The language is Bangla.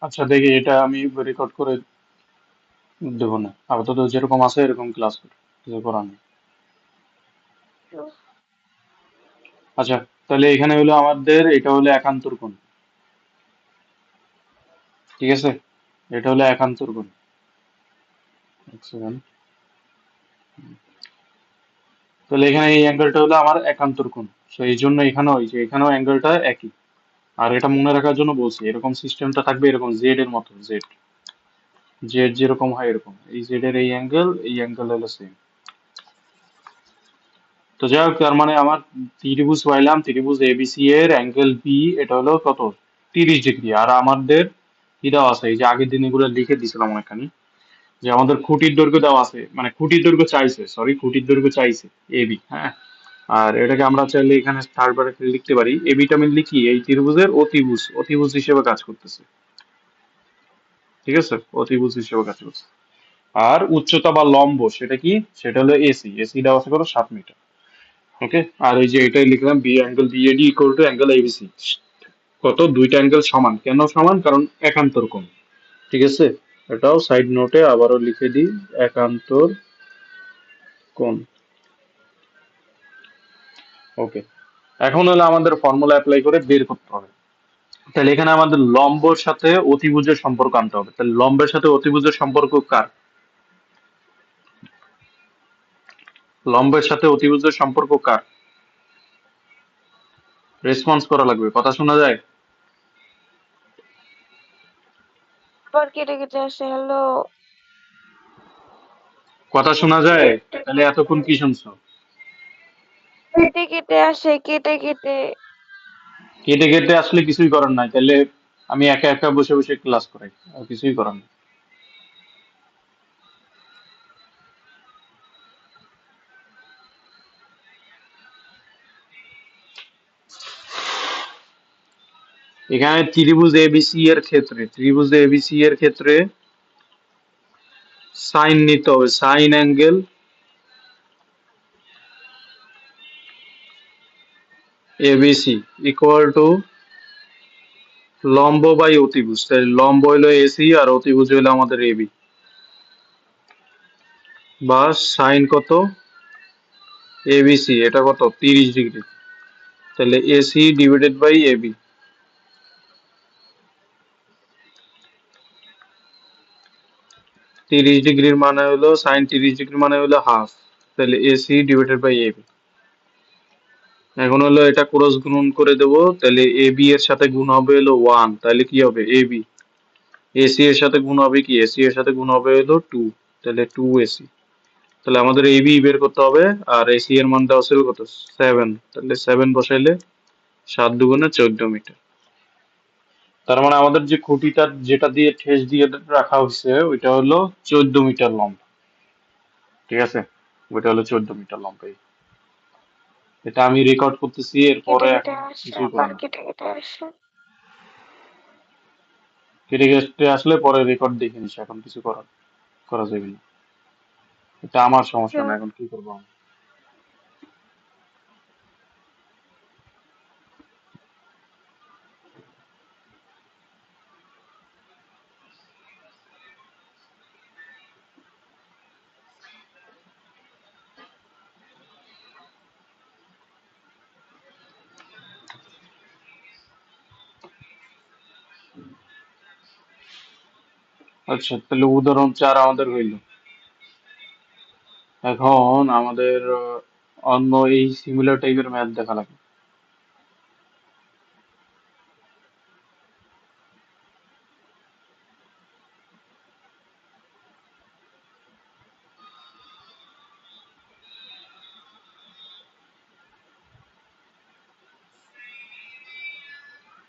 আচ্ছা দেখি, এটা আমি রেকর্ড করে দেবো না, আপাতত যেরকম আছে এরকম ক্লাস করি, কিছু করার নেই। আচ্ছা, তাহলে এখানে হলো আমাদের, এটা হলো একান্তর কোণ, ঠিক আছে? এটা হলো একান্তর কোণ। এক সেকেন্ড। তাহলে এখানে এই অ্যাঙ্গেলটা হলো আমার একান্তর কোণ, তো এই জন্য এখানেও এই যে এখানেও অ্যাঙ্গেলটা একই। আর এটা মনে রাখার জন্য বলছি, এরকম সিস্টেমটা থাকবে এরকম জেড এর মতো, জেড জেড যেরকম হয় এরকম, এই জেড এর এই অ্যাঙ্গেল হলো সেম। তো যাই হোক, তার মানে আমার ত্রিভুজ পাইলাম, ত্রিভুজ এবিসি এর অ্যাঙ্গেল বি এটা হলো কত, 30 ডিগ্রি। আর আমাদের কি দেওয়া আছে, এই যে আগের দিন এগুলো লিখে দিছিলাম অনেকখানি, যে আমাদের খুঁটির দৈর্ঘ্য দেওয়া আছে, মানে খুঁটির দৈর্ঘ্য চাইছে, সরি খুঁটির দৈর্ঘ্য চাইছে এবি, হ্যাঁ। আর এটাকে আমরা চাইলে এখানে থার্ড ব্র্যাকেটে লিখতে পারি, এবিটা মিল লিখি এই ত্রিভুজের অতিভুজ, অতিভুজ হিসেবে কাজ করতেছে, ঠিক আছে, অতিভুজ হিসেবে কাজ করছে। আর উচ্চতা বা লম্ব সেটা কি, সেটা হলো এসি, এসি দেওয়া আছে কত, 7 মিটার। ওকে, আর এই যে এটাই লিখলাম B angle BAD equal to angle ABC, কত, দুইটা অ্যাঙ্গেল সমান, কেন সমান, কারণ একান্তর কোণ, ঠিক আছে। এটাও সাইড নোটে আবারও লিখে দিই, একান্তর কোণ। ওকে, এখন হলো আমাদের ফর্মুলা অ্যাপ্লাই করে বের করতে হবে। তাহলে এখানে আমাদের লম্বর সাথে অতিভুজের সম্পর্ক আনতে হবে, তাহলে লম্বের সাথে অতিভুজের সম্পর্ক কার, লম্বের সাথে অতিভুজের সম্পর্ক কার, রেসপন্স করা লাগবে, কথা শোনা যায়, আবার কেটে কেটে আসে, হ্যালো। কথা শোনা যায়, তাহলে এতক্ষণ কি শুনছো? কেটে কেটে আসে, কেটে কেটে। কেটে কেটে আসলে কিছুই করার নাই, তাহলে আমি একা একা বসে বসে ক্লাস করাই, আর কিছুই করার নেই। এখানে ত্রিভুজ এবিসি এর ক্ষেত্রে, ত্রিভুজ এবিসি এর ক্ষেত্রে সাইন নিতে হবে, sign angle ABC equal to লম্ব বাই অতিভুজ, তাহলে লম্ব হইলো এসি আর অতিভুজ হইলো আমাদের এবি, বা সাইন কত, এবিসি এটা কত, 30 ডিগ্রি, তাহলে এসি ডিভাইডেড বাই এবি, 30 ডিগ্রির মানে হলো, সাইন 30 ডিগ্রি মানে হলো হাফ, তাহলে এসি ডিভাইডেড বাই এবি। এখন হলো এটা ক্রস গুণন করে দেবো, তাহলে এবি এর সাথে গুণ হবে হলো 1, তাহলে কি হবে এবি, এসি এর সাথে গুণ হবে কি, এসি এর সাথে গুণ হবে হলো 2, তাহলে 2 এসি। তাহলে আমাদের এবি বের করতে হবে, আর এসি এর মান দেওয়া ছিল কত, 7, তাহলে 7 বসাইলে 7 × 2 = 14 মিটার। তার মানে আমাদের যে খুঁটিটা যেটা দিয়ে ঠেস দিয়ে রাখা হয়েছে ওইটা হলো 14 মিটার লম্বা, ঠিক আছে, ওইটা হলো 14 মিটার লম্বা। এটা আমি রেকর্ড করতেছি, কেটে এরপরে কেটে এখন আসে, কিছুই আবার করার নেই। কেটে কেটে আসে। কেটে কেটে আসলে পরে রেকর্ড দেখে নিস, এখন কিছু করা যাবে না, এটা আমার সমস্যা না, এখন কি করবো আমি। আচ্ছা, তাহলে উদাহরণ 4 আমাদের হইল। এখন আমাদের অন্য এই সিমিলার টাইপের ম্যাথ দেখা লাগবে।